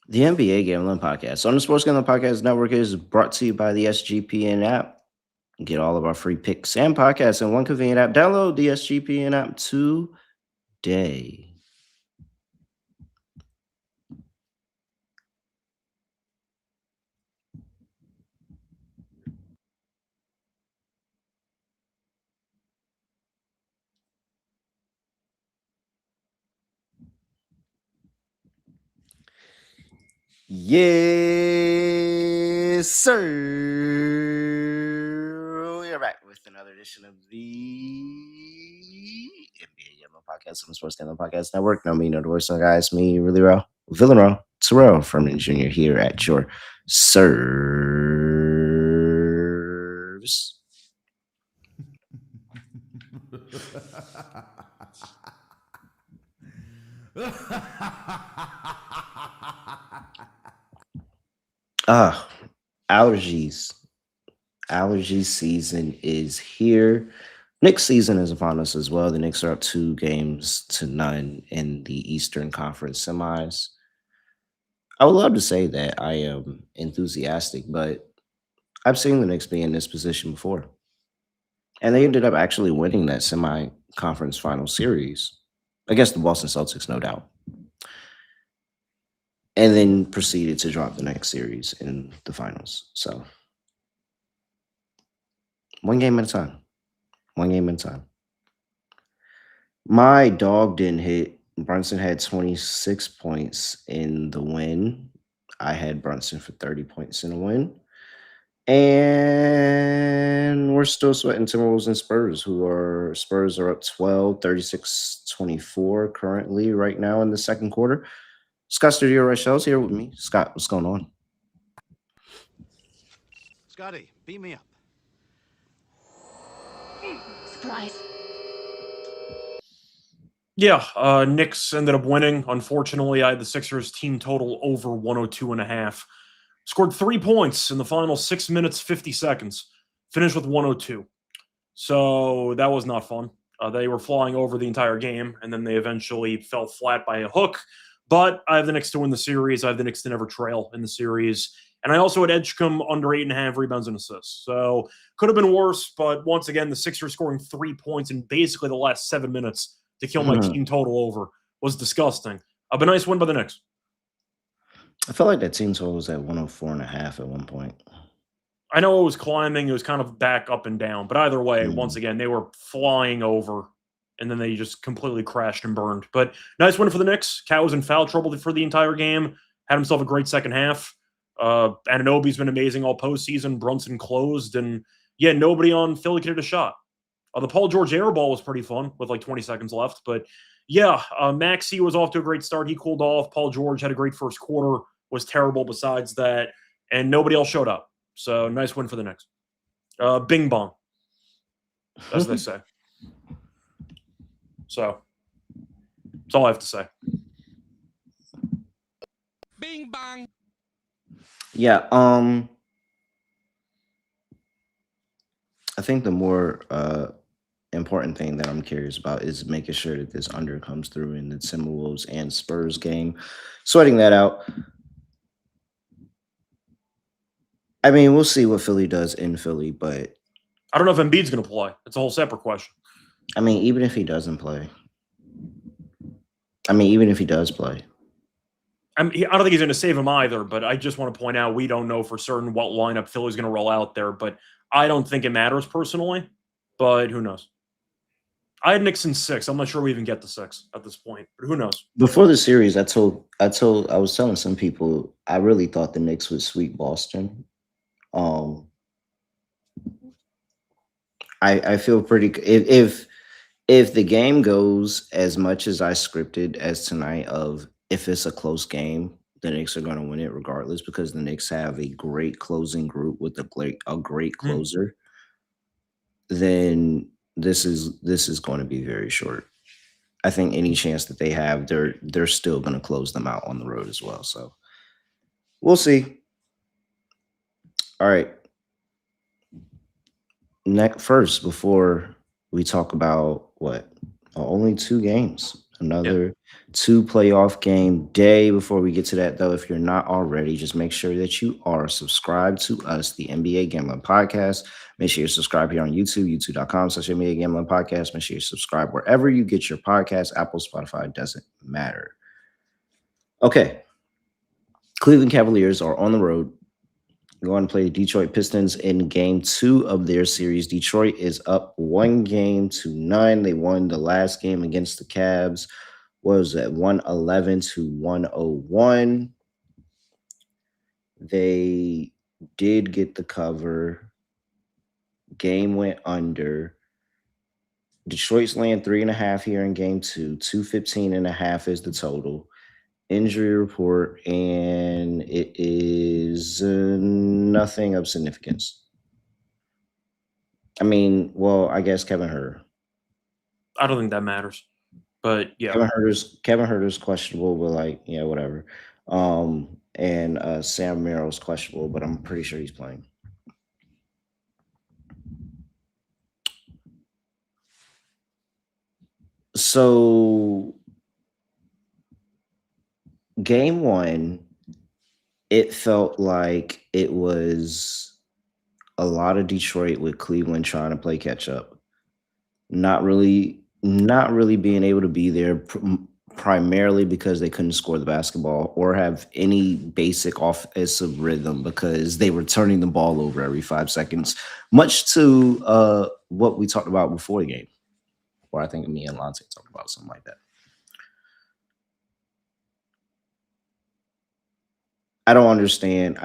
The NBA Gambling Podcast on the Sports Gambling Podcast Network is brought to you by the SGPN app. Get all of our free picks and podcasts in one convenient app. Download the SGPN app today. Yes, sir. We're back with another edition of the NBA Gambling Podcast on the Sports Gambling Podcast Network. No, me, no the voice, no guys. Me, really real, villain real, Terrell Furman Jr. here at your serves. Allergies. Allergy season is here. Knicks season is upon us as well. The Knicks are up 2-0 in the Eastern Conference semis. I would love to say that I am enthusiastic, but I've seen the Knicks be in this position before. And they ended up actually winning that semi-conference final series against the Boston Celtics, no doubt. And then proceeded to drop the next series in the finals. So one game at a time. One game at a time. My dog didn't hit. Brunson had 26 points in the win. I had Brunson for 30 points in the win. And we're still sweating Timberwolves and Spurs are up 12, 36-24 currently right now in the second quarter. Scott Studio Reichel's here with me. Scott, what's going on? Scotty, beat me up. Surprise. Yeah, Knicks ended up winning. Unfortunately, I had the Sixers team total over 102.5. Scored 3 points in the final 6 minutes, 50 seconds. Finished with 102. So that was not fun. They were flying over the entire game, and then they eventually fell flat by a hook. But I have the Knicks to win the series. I have the Knicks to never trail in the series. And I also had Edgecombe under 8.5 rebounds and assists. So could have been worse, but once again, the Sixers scoring 3 points in basically the last 7 minutes to kill my team total over was disgusting. But nice win by the Knicks. I felt like that team total was at 104.5 at one point. I know it was climbing. It was kind of back up and down. But either way, once again, they were flying over, and then they just completely crashed and burned. But nice win for the Knicks. Cat was in foul trouble for the entire game. Had himself a great second half. Anunoby's been amazing all postseason. Brunson closed. And, yeah, nobody on Philly could hit a shot. The Paul George air ball was pretty fun with like 20 seconds left. But, yeah, Maxey was off to a great start. He cooled off. Paul George had a great first quarter. Was terrible besides that. And nobody else showed up. So, nice win for the Knicks. Bing bong, as they say. So, that's all I have to say. Bing bong. Yeah, I think the more important thing that I'm curious about is making sure that this under comes through in the Timberwolves and Spurs game. Sweating that out. I mean, we'll see what Philly does in Philly, but I don't know if Embiid's going to play. It's a whole separate question. I mean, even if he doesn't play. I mean, even if he does play. I don't think he's going to save him either, but I just want to point out we don't know for certain what lineup Philly's going to roll out there, but I don't think it matters personally, but who knows? I had Knicks in 6. I'm not sure we even get to 6 at this point, but who knows? Before the series, I was telling some people I really thought the Knicks would sweep Boston. I feel pretty if the game goes as much as I scripted as tonight of if it's a close game, the Knicks are going to win it regardless because the Knicks have a great closing group with a great closer. Then this is going to be very short. I think any chance that they have, they're still going to close them out on the road as well. So we'll see. All right. First, before we talk about only 2 games Another 2 playoff game day. Before we get to that, though, if you're not already, just make sure that you are subscribed to us, the NBA Gambling Podcast. Make sure you subscribe here on YouTube, youtube.com/NBA Gambling Podcast. Make sure you subscribe wherever you get your podcast. Apple, Spotify, doesn't matter. Okay. Cleveland Cavaliers are on the road. Going to play the Detroit Pistons in game 2 of their series. Detroit is up 1-0. They won the last game against the Cavs. What was that? 111-101. They did get the cover. Game went under. Detroit's laying 3.5 here in game 2. 215.5 is the total. Injury report, and it is nothing of significance. I mean, well, I guess Kevin Huerter. I don't think that matters, but yeah. Kevin Huerter's questionable, but like, yeah, whatever. And Sam Merrill's questionable, but I'm pretty sure he's playing. So game 1, it felt like it was a lot of Detroit with Cleveland trying to play catch up. Not really being able to be there primarily because they couldn't score the basketball or have any basic offensive rhythm because they were turning the ball over every 5 seconds, much to what we talked about before the game. Or I think me and Lonte talked about something like that. I don't understand.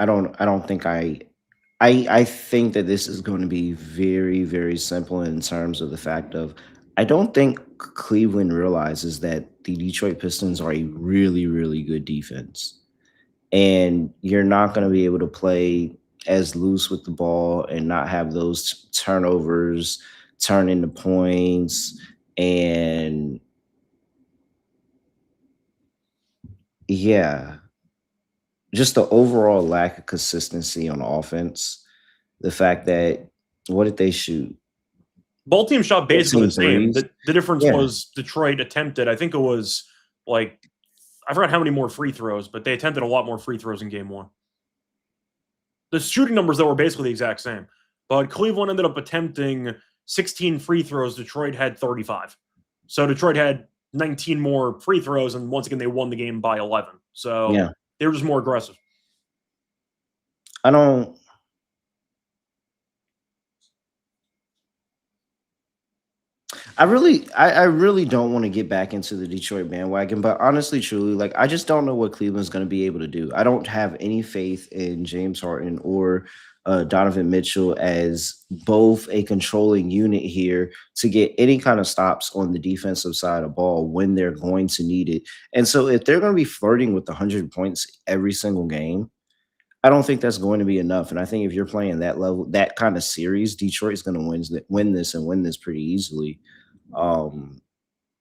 I think that this is going to be very, very simple in terms of the fact of I don't think Cleveland realizes that the Detroit Pistons are a really, really good defense. And you're not going to be able to play as loose with the ball and not have those turnovers turn into points. And yeah, just the overall lack of consistency on offense. The fact that, what did they shoot? Both teams shot basically the same. threes. The difference Yeah. was Detroit attempted, I think it was like, I forgot how many more free throws, but they attempted a lot more free throws in game 1. The shooting numbers, though, were basically the exact same. But Cleveland ended up attempting 16 free throws. Detroit had 35. So Detroit had 19 more free throws, and once again, they won the game by 11. So Yeah. they were just more aggressive. I really don't want to get back into the Detroit bandwagon, but honestly, truly, like I just don't know what Cleveland's going to be able to do. I don't have any faith in James Harden or Donovan Mitchell as both a controlling unit here to get any kind of stops on the defensive side of ball when they're going to need it. And so if they're going to be flirting with 100 points every single game, I don't think that's going to be enough. And I think if you're playing that level, that kind of series, Detroit's going to win this pretty easily.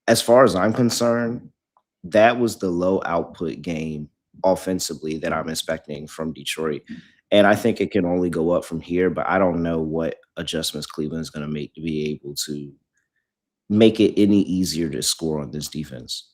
As far as I'm concerned, that was the low output game offensively that I'm expecting from Detroit. And I think it can only go up from here, but I don't know what adjustments Cleveland's going to make to be able to make it any easier to score on this defense.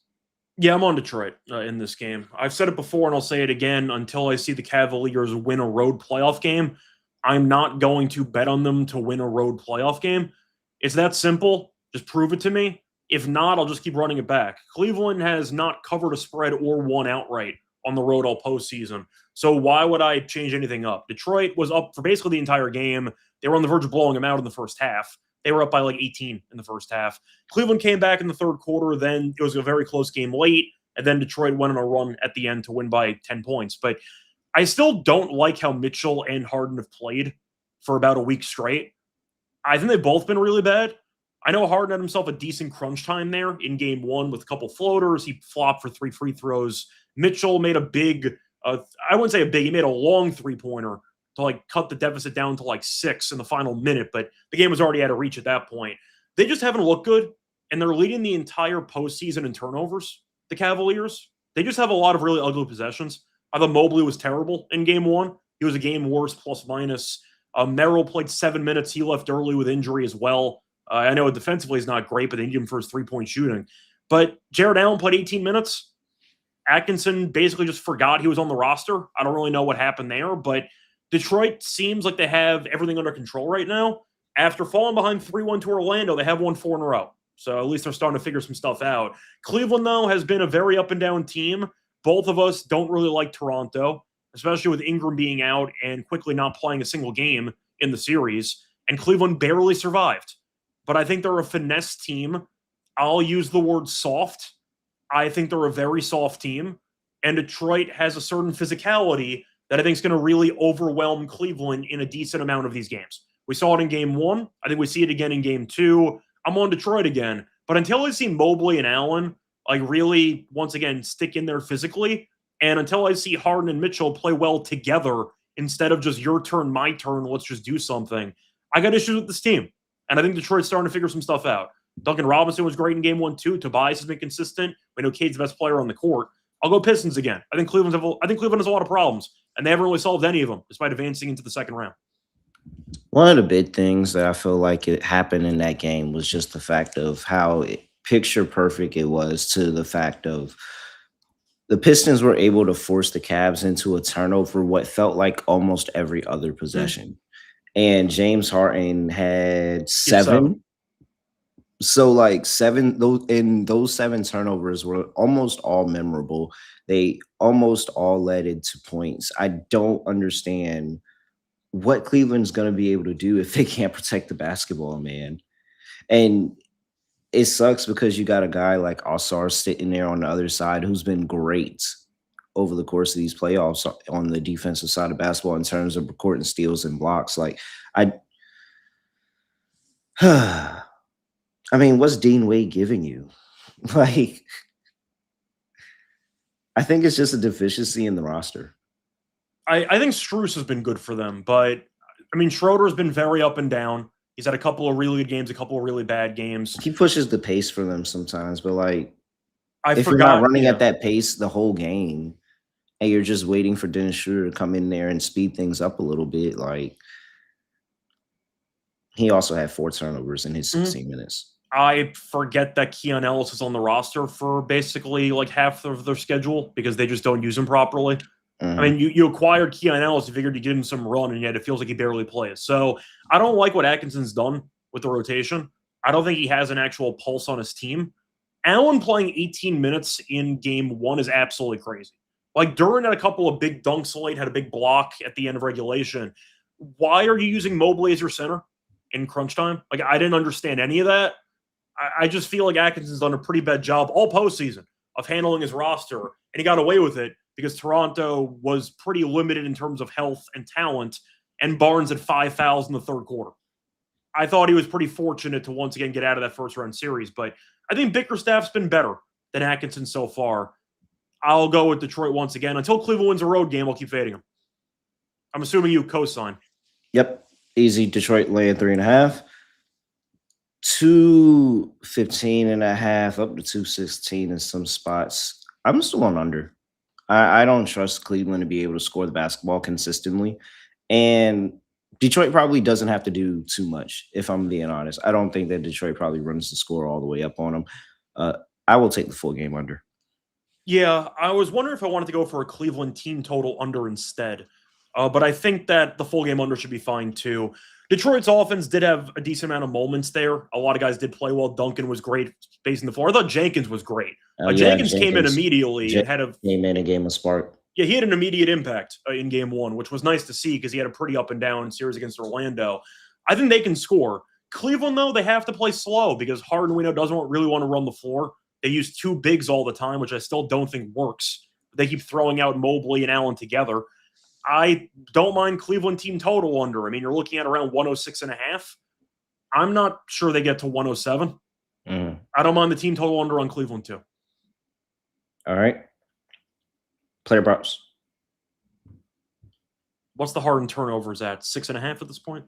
Yeah, I'm on Detroit in this game. I've said it before, and I'll say it again. Until I see the Cavaliers win a road playoff game, I'm not going to bet on them to win a road playoff game. It's that simple. Just prove it to me. If not, I'll just keep running it back. Cleveland has not covered a spread or won outright on the road all postseason. So why would I change anything up? Detroit was up for basically the entire game. They were on the verge of blowing them out in the first half. They were up by like 18 in the first half. Cleveland came back in the third quarter. Then it was a very close game late. And then Detroit went on a run at the end to win by 10 points. But I still don't like how Mitchell and Harden have played for about a week straight. I think they've both been really bad. I know Harden had himself a decent crunch time there in game 1 with a couple floaters. He flopped for 3 free throws. Mitchell made a big, I wouldn't say a big, he made a long three-pointer to like cut the deficit down to like 6 in the final minute, but the game was already out of reach at that point. They just haven't looked good, and they're leading the entire postseason in turnovers, the Cavaliers. They just have a lot of really ugly possessions. I thought Mobley was terrible in game 1. He was a game worse, plus minus. Merrill played 7 minutes. He left early with injury as well. I know defensively is not great, but they need him for his three-point shooting. But Jared Allen played 18 minutes. Atkinson basically just forgot he was on the roster. I don't really know what happened there, but Detroit seems like they have everything under control right now. After falling behind 3-1 to Orlando, they have won 4 in a row. So at least they're starting to figure some stuff out. Cleveland, though, has been a very up and down team. Both of us don't really like Toronto, especially with Ingram being out and quickly not playing a single game in the series. And Cleveland barely survived. But I think they're a finesse team. I'll use the word soft. I think they're a very soft team. And Detroit has a certain physicality that I think is going to really overwhelm Cleveland in a decent amount of these games. We saw it in game 1. I think we see it again in game 2. I'm on Detroit again. But until I see Mobley and Allen really, once again, stick in there physically, and until I see Harden and Mitchell play well together instead of just your turn, my turn, let's just do something, I got issues with this team. And I think Detroit's starting to figure some stuff out. Duncan Robinson was great in game 1, too. Tobias has been consistent. We know Cade's the best player on the court. I'll go Pistons again. I think Cleveland has a lot of problems, and they haven't really solved any of them, despite advancing into the second round. One of the big things that I feel like it happened in that game was just the fact of how picture perfect it was to the fact of the Pistons were able to force the Cavs into a turnover what felt like almost every other possession. And James Harden had 7. So like 7, those 7 turnovers were almost all memorable. They almost all led into points. I don't understand what Cleveland's going to be able to do if they can't protect the basketball, man. And it sucks because you got a guy like Osar sitting there on the other side who's been great over the course of these playoffs on the defensive side of basketball in terms of recording steals and blocks. Like, I mean, what's Dean Wade giving you? Like, I think it's just a deficiency in the roster. I think Strus has been good for them, but I mean, Schroeder's been very up and down. He's had a couple of really good games, a couple of really bad games. He pushes the pace for them sometimes, but like, if you're not running at that pace the whole game and you're just waiting for Dennis Schroeder to come in there and speed things up a little bit, like, he also had 4 turnovers in his 16 minutes. I forget that Keon Ellis is on the roster for basically like half of their schedule because they just don't use him properly. I mean, you acquired Keon Ellis, you figured to give him some run, and yet it feels like he barely plays. So I don't like what Atkinson's done with the rotation. I don't think he has an actual pulse on his team. Allen playing 18 minutes in game 1 is absolutely crazy. Like, Duran had a couple of big dunks late, had a big block at the end of regulation. Why are you using Mobley as your center in crunch time? Like, I didn't understand any of that. I just feel like Atkinson's done a pretty bad job all postseason of handling his roster, and he got away with it because Toronto was pretty limited in terms of health and talent, and Barnes had 5 fouls in the third quarter. I thought he was pretty fortunate to once again get out of that first-round series, but I think Bickerstaff's been better than Atkinson so far. I'll go with Detroit once again. Until Cleveland wins a road game, I'll keep fading him. I'm assuming you co-sign. Yep. Easy. Detroit laying 3.5. 215.5 up to 216 in some spots. I'm still on under. I don't trust Cleveland to be able to score the basketball consistently. And Detroit probably doesn't have to do too much, if I'm being honest. I don't think that Detroit probably runs the score all the way up on them. I will take the full game under. Yeah, I was wondering if I wanted to go for a Cleveland team total under instead. But I think that the full game under should be fine too. Detroit's offense did have a decent amount of moments there. A lot of guys did play well. Duncan was great spacing the floor. I thought Jenkins was great. Jenkins came in immediately and came in and gave him a spark. Yeah, he had an immediate impact in game 1, which was nice to see because he had a pretty up and down series against Orlando. I think they can score. Cleveland, though, they have to play slow because Harden, we know, doesn't really want to run the floor. They use 2 bigs all the time, which I still don't think works. They keep throwing out Mobley and Allen together. I don't mind Cleveland team total under. I mean, you're looking at around 106.5. I'm not sure they get to 107. I don't mind the team total under on Cleveland too. All right. Player props. What's the Harden turnovers at? 6.5 at this point?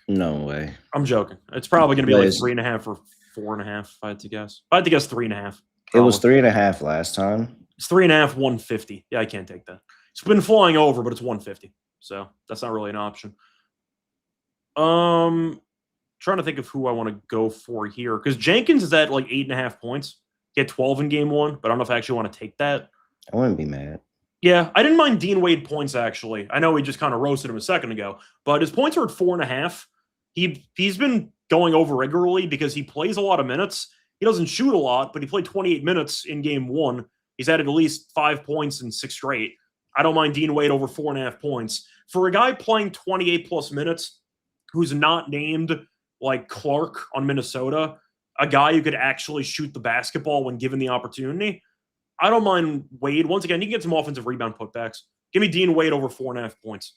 No way. I'm joking. It's probably going to be like 3.5 or 4.5 if I had to guess. If I had to guess 3.5. It was 3.5 last time. It's 3.5, 150. Yeah, I can't take that. It's been flying over, but it's 150. So that's not really an option. Trying to think of who I want to go for here. Because Jenkins is at like 8.5 points. He had 12 in game 1, but I don't know if I actually want to take that. I wouldn't be mad. Yeah, I didn't mind Dean Wade points, actually. I know we just kind of roasted him a second ago, but his points are at 4.5. He's been going over regularly because he plays a lot of minutes. He doesn't shoot a lot, but he played 28 minutes in game 1. He's added at least 5 points in 6 straight. I don't mind Dean Wade over 4.5 points. For a guy playing 28-plus minutes who's not named like Clark on Minnesota, a guy who could actually shoot the basketball when given the opportunity, I don't mind Wade. Once again, you can get some offensive rebound putbacks. Give me Dean Wade over 4.5 points.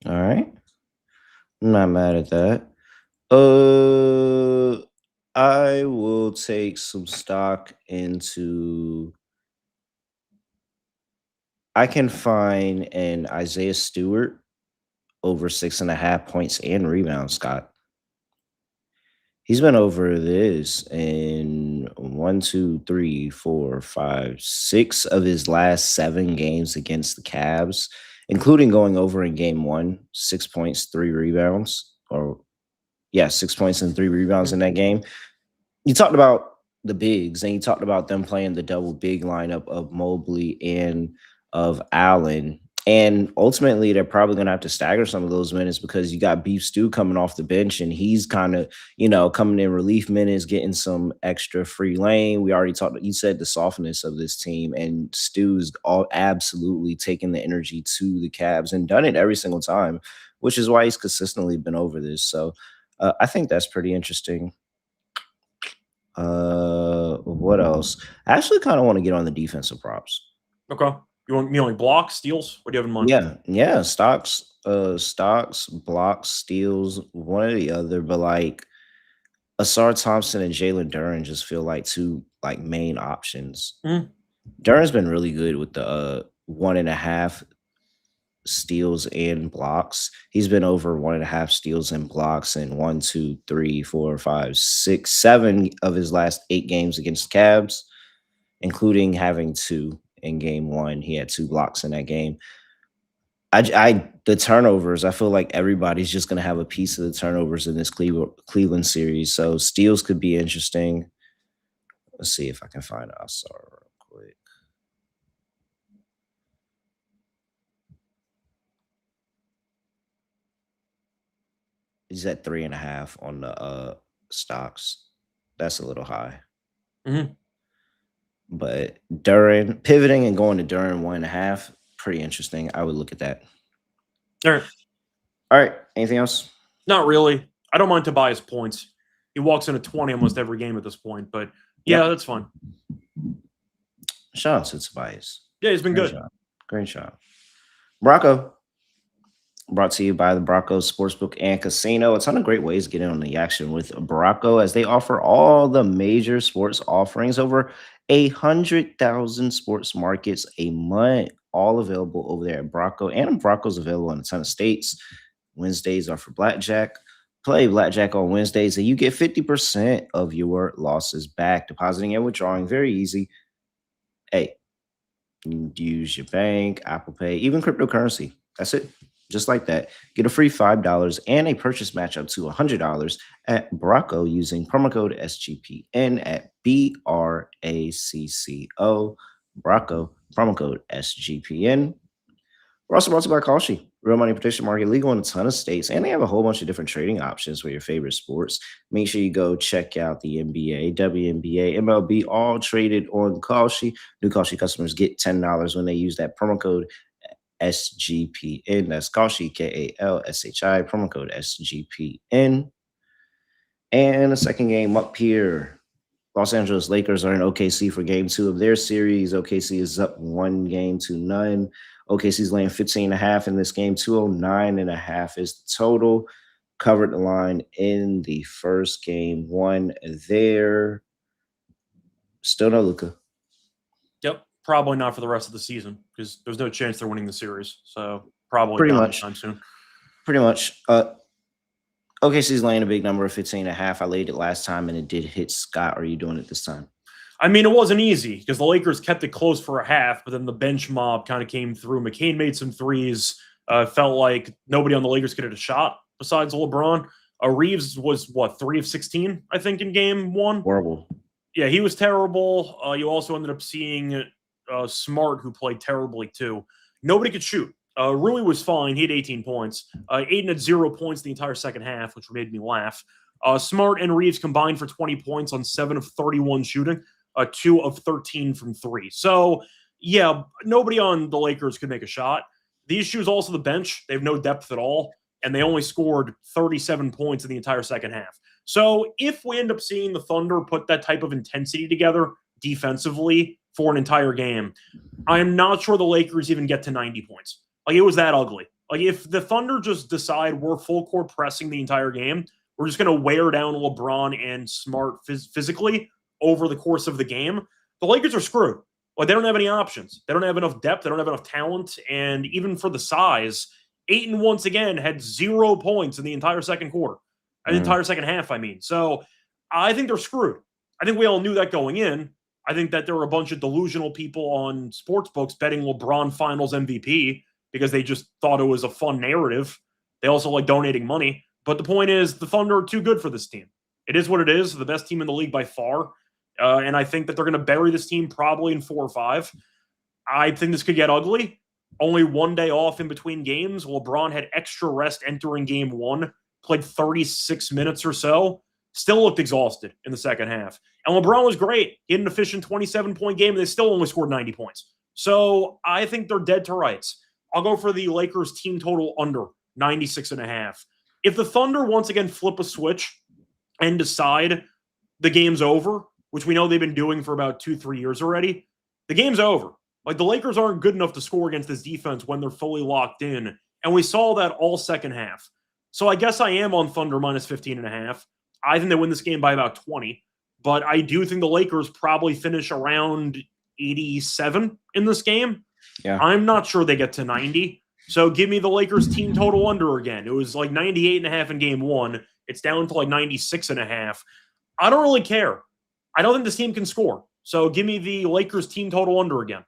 All right. I'm not mad at that. I will take some stock into. I can find an Isaiah Stewart over 6.5 points and rebounds, Scott. He's been over this in 1, 2, 3, 4, 5, 6 of his last 7 games against the Cavs, including going over in game 1, 6 points, 3 rebounds, 6 points and 3 rebounds in that game. You talked about the bigs, and you talked about them playing the double big lineup of Mobley and of Allen. And ultimately, they're probably going to have to stagger some of those minutes because you got Beef Stew coming off the bench, and he's kind of, coming in relief minutes, getting some extra free lane. We already talked, you said the softness of this team, and Stew's absolutely taking the energy to the Cavs and done it every single time, which is why he's consistently been over this. So I think that's pretty interesting. What else? I actually kind of want to get on the defensive props. Okay. You want me like blocks, steals? What do you have in mind? Yeah. Stocks, blocks, steals, one or the other. But like Asar Thompson and Jalen Duren just feel like 2 like main options. Duren's been really good with the 1.5 steals and blocks. He's been over 1.5 steals and blocks in 1, 2, 3, 4, 5, 6, 7 of his last 8 games against Cavs, including having 2 in game 1. He had 2 blocks in that game. The turnovers, I feel like everybody's just going to have a piece of the turnovers in this Cleveland series. So steals could be interesting. Let's see if I can find Asar real quick. He's at 3.5 on the stocks. That's a little high. But Duren, pivoting and going to Duren 1.5, pretty interesting. I would look at that. All right. Anything else? Not really. I don't mind Tobias points. He walks in at 20 almost every game at this point, but yeah, that's fine. Shout out to Tobias. Yeah, he's been good. Great shot. Brocco. Brought to you by the Brocco Sportsbook and Casino. A ton of great ways to get in on the action with Brocco as they offer all the major sports offerings, over 100,000 sports markets a month, all available over there at Brocco. And Brocco's available in a ton of states. Wednesdays are for blackjack. Play blackjack on Wednesdays and you get 50% of your losses back. Depositing and withdrawing, very easy. Hey, you use your bank, Apple Pay, even cryptocurrency. That's it. Just like that. Get a free $5 and a purchase match up to $100 at Brocco using promo code SGPN at BRACCO. Brocco, promo code SGPN. We're also brought to you by Kalshi, real money prediction market, legal in a ton of states, and they have a whole bunch of different trading options for your favorite sports. Make sure you go check out the NBA, WNBA, MLB, all traded on Kalshi. New Kalshi customers get $10 when they use that promo code SGPN. That's Kalshi, KALSHI, promo code SGPN. And the second game up here, Los Angeles Lakers are in OKC for game 2 of their series. OKC is up 1-0. OKC's laying 15.5 in this game. 209.5 is the total. Covered the line in the first game. 1 there. Still no Luka. Yep. Probably not for the rest of the season because there's no chance they're winning the series. So probably pretty not much anytime soon. Pretty much. OKC's laying a big number of 15.5. I laid it last time and it did hit. Scott, are you doing it this time? I mean, it wasn't easy because the Lakers kept it close for a half, but then the bench mob kind of came through. McCain made some threes. Felt like nobody on the Lakers could hit a shot besides LeBron. Reeves was, 3 of 16, I think, in game 1? Horrible. Yeah, he was terrible. You also ended up seeing Smart, who played terribly too. Nobody could shoot. Rui was fine. He had 18 points. Aiden had 0 points the entire second half, which made me laugh. Smart and Reeves combined for 20 points on 7 of 31 shooting, 2 of 13 from 3. So, yeah, nobody on the Lakers could make a shot. The issue is also the bench. They have no depth at all, and they only scored 37 points in the entire second half. So if we end up seeing the Thunder put that type of intensity together defensively for an entire game, I'm not sure the Lakers even get to 90 points. Like, it was that ugly. Like, if the Thunder just decide we're full court pressing the entire game, we're just going to wear down LeBron and Smart physically over the course of the game, the Lakers are screwed. Like, they don't have any options. They don't have enough depth. They don't have enough talent. And even for the size, Ayton once again had 0 points in the entire second quarter. The entire second half, I mean. So I think they're screwed. I think we all knew that going in. I think that there were a bunch of delusional people on sports books betting LeBron Finals MVP because they just thought it was a fun narrative. They also like donating money. But the point is, the Thunder are too good for this team. It is what it is. The best team in the league by far. And I think that they're going to bury this team probably in 4 or 5. I think this could get ugly. Only 1 day off in between games. LeBron had extra rest entering game 1. Played 36 minutes or so, still looked exhausted in the second half. And LeBron was great. He had an efficient 27-point game, and they still only scored 90 points. So I think they're dead to rights. I'll go for the Lakers team total under 96.5. If the Thunder once again flip a switch and decide the game's over, which we know they've been doing for about 2-3 years already, the game's over. Like, the Lakers aren't good enough to score against this defense when they're fully locked in. And we saw that all second half. So I guess I am on Thunder minus 15.5. I think they win this game by about 20. But I do think the Lakers probably finish around 87 in this game. Yeah. I'm not sure they get to 90. So give me the Lakers team total under again. It was like 98.5 in game 1. It's down to like 96.5. I don't really care. I don't think this team can score. So give me the Lakers team total under again.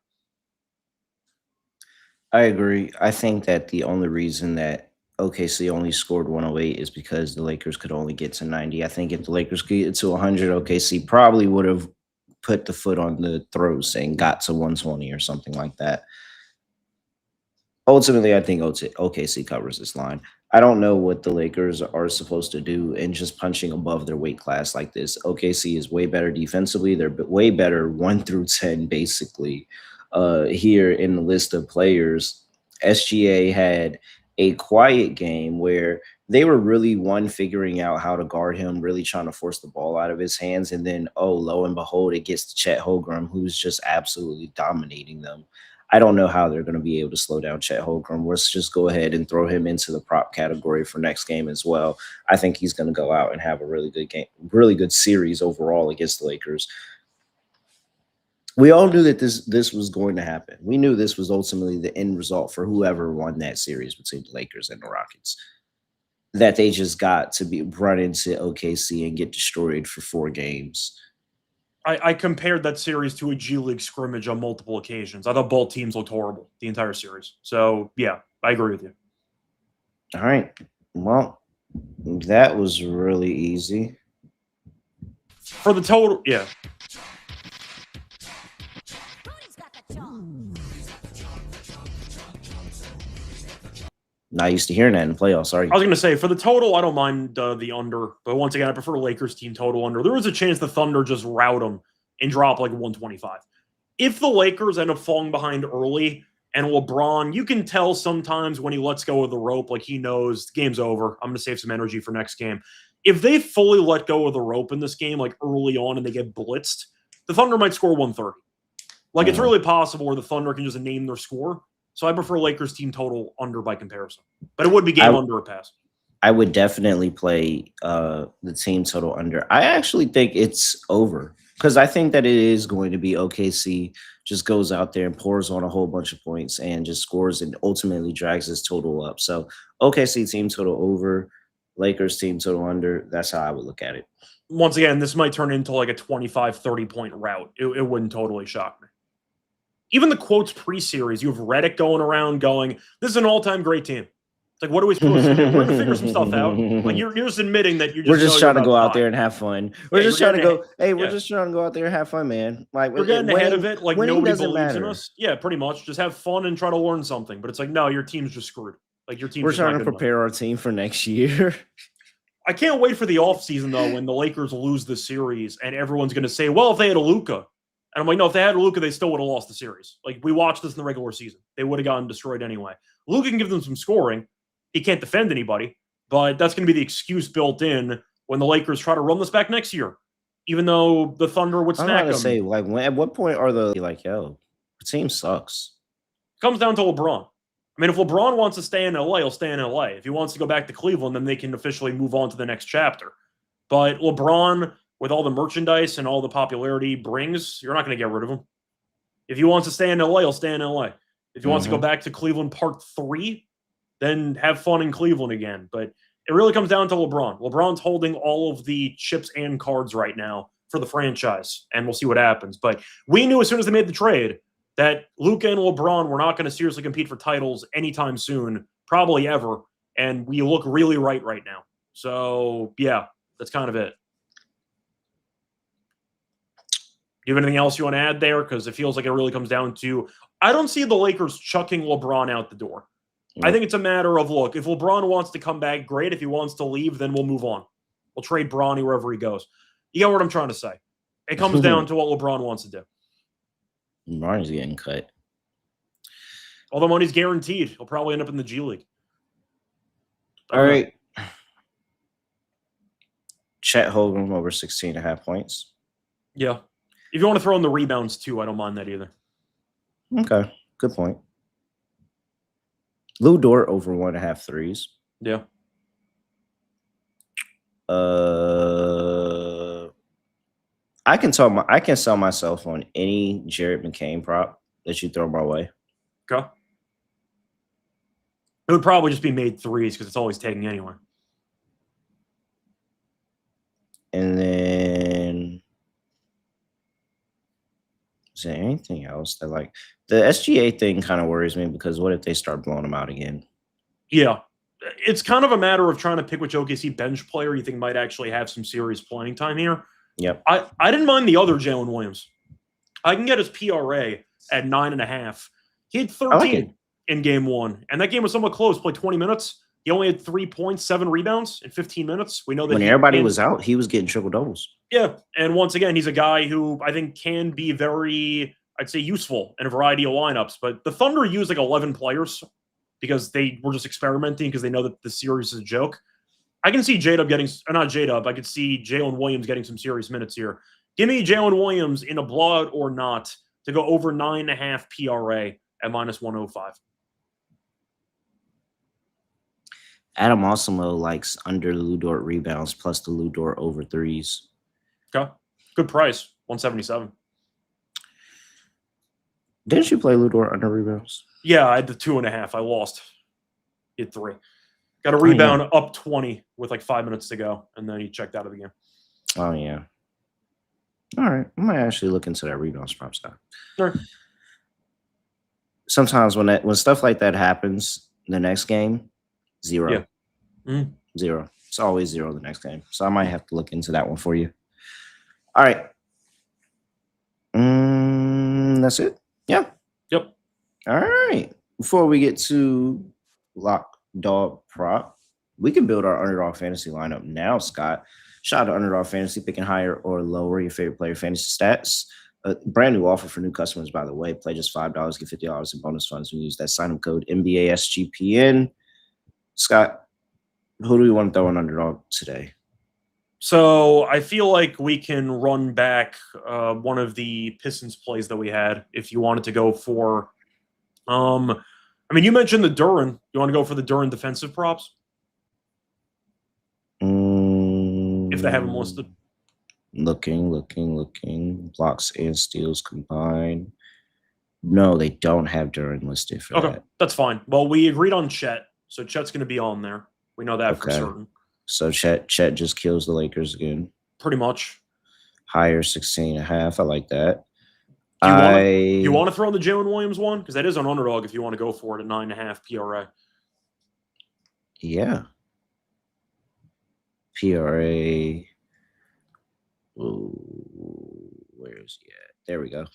I agree. I think that the only reason that OKC only scored 108 is because the Lakers could only get to 90. I think if the Lakers could get to 100, OKC probably would have put the foot on the throat and got to 120 or something like that. Ultimately, I think OKC covers this line. I don't know what the Lakers are supposed to do in just punching above their weight class like this. OKC is way better defensively. They're way better 1 through 10, basically. Here in the list of players, SGA had a quiet game where they were really figuring out how to guard him, really trying to force the ball out of his hands. And then, lo and behold, it gets to Chet Holmgren, who's just absolutely dominating them. I don't know how they're going to be able to slow down Chet Holmgren. Let's just go ahead and throw him into the prop category for next game as well. I think he's going to go out and have a really good game, really good series overall against the Lakers. We all knew that this was going to happen. We knew this was ultimately the end result for whoever won that series between the Lakers and the Rockets. That they just got to be run into OKC and get destroyed for 4 games. I compared that series to a G League scrimmage on multiple occasions. I thought both teams looked horrible the entire series. So, yeah, I agree with you. All right. Well, that was really easy. For the total, yeah. Not used to hearing that in the playoffs, sorry. I was going to say, for the total, I don't mind the under. But once again, I prefer the Lakers team total under. There was a chance the Thunder just rout them and drop like 125. If the Lakers end up falling behind early and LeBron, you can tell sometimes when he lets go of the rope, like he knows the game's over. I'm going to save some energy for next game. If they fully let go of the rope in this game, like early on, and they get blitzed, the Thunder might score 130. Like, it's really possible where the Thunder can just name their score. So I prefer Lakers team total under by comparison. But it would be game under a pass. I would definitely play the team total under. I actually think it's over because I think that it is going to be OKC just goes out there and pours on a whole bunch of points and just scores and ultimately drags his total up. So OKC team total over, Lakers team total under. That's how I would look at it. Once again, this might turn into like a 25, 30-point rout. It wouldn't totally shock me. Even the quotes pre-series, you have Redick going around going, this is an all-time great team. It's like, what are we supposed to do? We're gonna figure some stuff out. Like you're just admitting that we're just trying to go out time. there and have fun. We're just trying to go. Hey, we're just trying to go out there and have fun, man. Like we're getting ahead of it. Like nobody believes matter. in us. Yeah, pretty much. Just have fun and try to learn something. But it's like, no, your team's just screwed. Like your team's. We're trying to prepare our team for next year. I can't wait for the offseason though, when the Lakers lose the series and everyone's going to say, "Well, if they had a Luka," and I'm like, "No, if they had a Luka, they still would have lost the series." Like we watched this in the regular season, they would have gotten destroyed anyway. Luka can give them some scoring. He can't defend anybody. But that's going to be the excuse built in when the Lakers try to run this back next year, even though the Thunder would smack them. Say, like, at what point are the like, yo, the team sucks? It comes down to LeBron. I mean, if LeBron wants to stay in LA, he'll stay in LA. If he wants to go back to Cleveland, then they can officially move on to the next chapter. But LeBron, with all the merchandise and all the popularity brings, you're not going to get rid of him. If he wants to stay in LA, he'll stay in LA. If he wants to go back to Cleveland Part 3, then have fun in Cleveland again. But it really comes down to LeBron. LeBron's holding all of the chips and cards right now for the franchise, and we'll see what happens. But we knew as soon as they made the trade that Luka and LeBron were not going to seriously compete for titles anytime soon, probably ever, and we look really right now. So, yeah, that's kind of it. Do you have anything else you want to add there? Because it feels like it really comes down to I don't see the Lakers chucking LeBron out the door. I think it's a matter of, look, if LeBron wants to come back, great. If he wants to leave, then we'll move on. We'll trade Bronny wherever he goes. You get what I'm trying to say. It comes down to what LeBron wants to do. Bronny's getting cut. All the money's guaranteed. He'll probably end up in the G League. All right. Chet Holmgren over 16.5 points. Yeah. If you want to throw in the rebounds, too, I don't mind that either. Okay. Good point. Lou Dort over 1.5 threes. Yeah. I can sell myself on any Jared McCain prop that you throw my way. Okay. It would probably just be made threes because it's always taking anyway. And then is there anything else that like the SGA thing kind of worries me because what if they start blowing them out again? Yeah. It's kind of a matter of trying to pick which OKC bench player you think might actually have some serious playing time here. Yep. I didn't mind the other Jalen Williams. I can get his PRA at 9.5. He had 13 in game one, and that game was somewhat close. Played 20 minutes. He only had 3 points, 7 rebounds in 15 minutes. We know that when everybody was out, he was getting triple doubles. Yeah, and once again, he's a guy who I think can be very, I'd say, useful in a variety of lineups. But the Thunder used like 11 players because they were just experimenting because they know that the series is a joke. I can see J-Dub getting, or not J-Dub, I could see Jalen Williams getting some serious minutes here. Give me Jalen Williams in a blowout or not to go over 9.5 PRA at -105. Adam Osimo likes under Lou Dort rebounds plus the Lou Dort over threes. Okay. Good price, 177. Didn't you play Lou Dort under rebounds? Yeah, I had the 2.5. I lost. Hit 3. Got a rebound up 20 with like 5 minutes to go, and then he checked out of the game. Oh, yeah. All right. I might actually look into that rebounds prop stuff. Sure. Sometimes when stuff like that happens, the next game, 0. Yeah. Mm-hmm. 0. It's always 0 the next game. So I might have to look into that one for you. All right. That's it? Yeah. Yep. All right. Before we get to Lock Dog Prop, we can build our Underdog Fantasy lineup now, Scott. Shout out to Underdog Fantasy, picking higher or lower your favorite player fantasy stats. A brand new offer for new customers, by the way. Play just $5, get $50 in bonus funds when you use that sign-up code NBA SGPN. Scott, who do we want to throw on Underdog today? So I feel like we can run back one of the Pistons plays that we had if you wanted to go for I mean, you mentioned the Duren. You want to go for the Duren defensive props? If they have them listed. Looking. Blocks and steals combined. No, they don't have Duren listed for that. That's fine. Well, we agreed on Chet, so Chet's going to be on there. We know that for certain. So Chet just kills the Lakers again. Pretty much. Higher 16.5. I like that. Do you want to throw in the Jalen Williams one? Because that is an underdog if you want to go for it at 9.5 PRA. Yeah. PRA. Ooh, where's he at? There we go.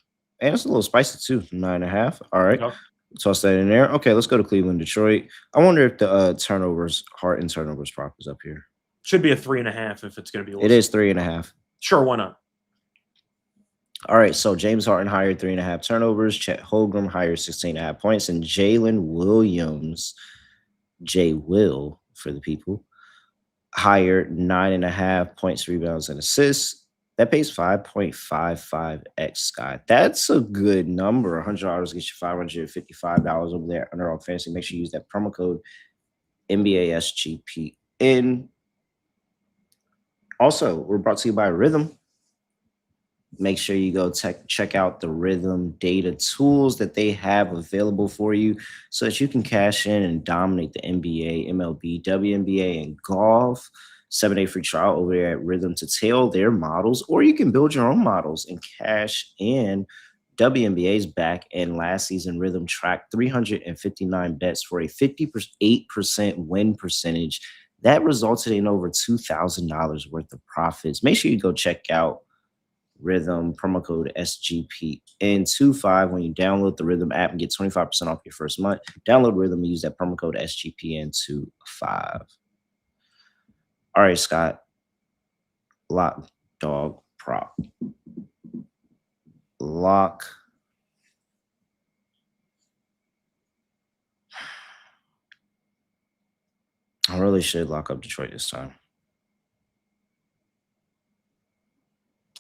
And it's a little spicy too. 9.5. All right. Okay. Toss that in there. Okay, let's go to Cleveland, Detroit. I wonder if the turnovers, heart and turnovers prop is up here. Should be a 3.5 if it's going to be listed. It is 3.5. Sure, why not? All right, so James Harden hired 3.5 turnovers. Chet Holmgren hired 16.5 points, and Jalen Williams, J. Will for the people, hired 9.5 points, rebounds, and assists. That pays 5.55x, Scott. That's a good number. $100 gets you $555 over there at Underdog Fantasy. Make sure you use that promo code NBA SGPN. Also, we're brought to you by Rhythm. Make sure you go check out the Rhythm data tools that they have available for you so that you can cash in and dominate the NBA, MLB, WNBA, and golf. 7-day free trial over there at Rhythm to tail their models, or you can build your own models and cash in. WNBA's back, and last season Rhythm tracked 359 bets for a 58% win percentage. That resulted in over $2,000 worth of profits. Make sure you go check out Rhythm, promo code SGPN25 when you download the Rhythm app and get 25% off your first month. Download Rhythm and use that promo code SGPN25. All right, Scott. Lock, dog, prop. Lock. I really should lock up Detroit this time.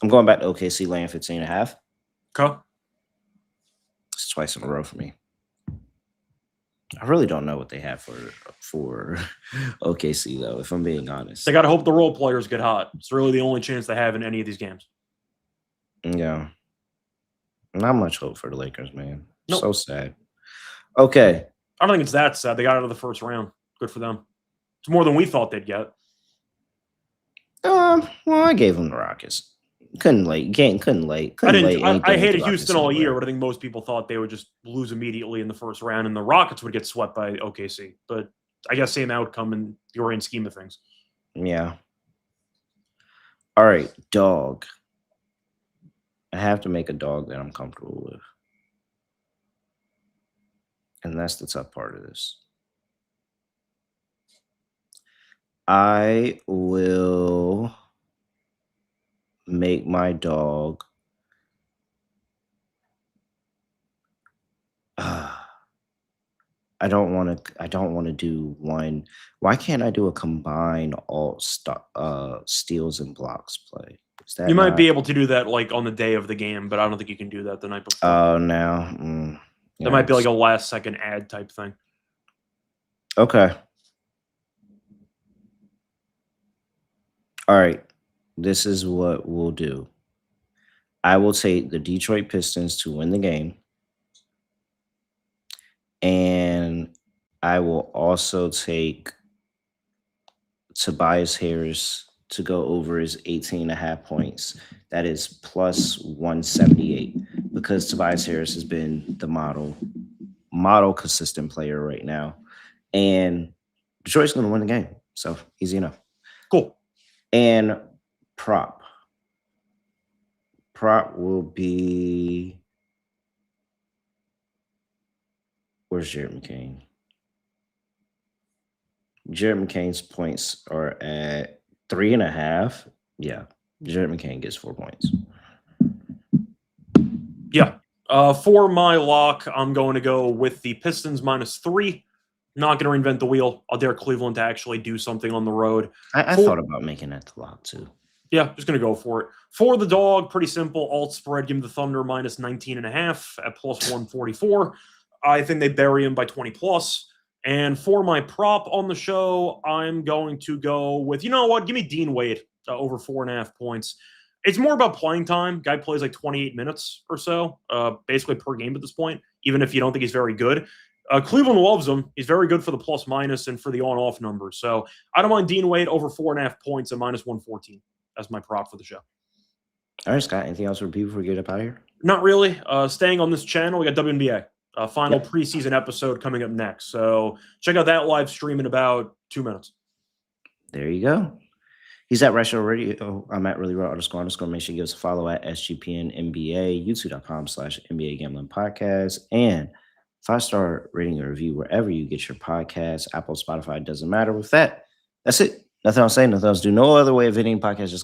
I'm going back to OKC laying 15.5. Okay. It's twice in a row for me. I really don't know what they have for OKC, though, if I'm being honest. They got to hope the role players get hot. It's really the only chance they have in any of these games. Yeah. Not much hope for the Lakers, man. Nope. So sad. Okay. I don't think it's that sad. They got out of the first round. Good for them. It's more than we thought they'd get. Well, I gave them the Rockets. Couldn't late. I hated Houston all year, but I think most people thought they would just lose immediately in the first round, and the Rockets would get swept by OKC. But I guess same outcome in the grand scheme of things. Yeah. All right, dog. I have to make a dog that I'm comfortable with. And that's the tough part of this. I will make my dog I don't want to do one. Why can't I do a combined all steals and blocks play? Is that You might be able to do that like on the day of the game, but I don't think you can do that the night before. Oh, no. That might be like a last second ad type thing. Okay. All right. This is what we'll do. I will take the Detroit Pistons to win the game. And I will also take Tobias Harris to go over his 18.5 points. That is plus 178 because Tobias Harris has been the model consistent player right now. And Detroit's going to win the game. So easy enough. Cool. And prop will be, where's Jared McCain? Jared McCain's points are at 3.5. Yeah, Jared McCain gets 4 points. Yeah. For my lock, I'm going to go with the Pistons -3. Not going to reinvent the wheel. I'll dare Cleveland to actually do something on the road. I thought about making that the lock too. Yeah, just going to go for it. For the dog, pretty simple. Alt spread, give him the Thunder -19.5 at plus 144. I think they bury him by 20+. And for my prop on the show, I'm going to go with, you know what? Give me Dean Wade over 4.5 points. It's more about playing time. Guy plays like 28 minutes or so, basically per game at this point, even if you don't think he's very good. Cleveland loves him. He's very good for the plus-minus and for the on-off numbers. So I don't mind Dean Wade over 4.5 points at -114 as my prop for the show. All right, Scott. Anything else for people before we get up out of here? Not really. Staying on this channel, we got WNBA. Final preseason episode coming up next. So check out that live stream in about 2 minutes. There you go. He's at Reichel Radio. I'm at really raw __. Make sure you give us a follow at SGPN NBA, youtube.com/NBA Gambling Podcast, and 5-star rating and review wherever you get your podcasts. Apple, Spotify, doesn't matter. With that, that's it. Nothing else to say, nothing else to do. No other way of hitting podcast. Just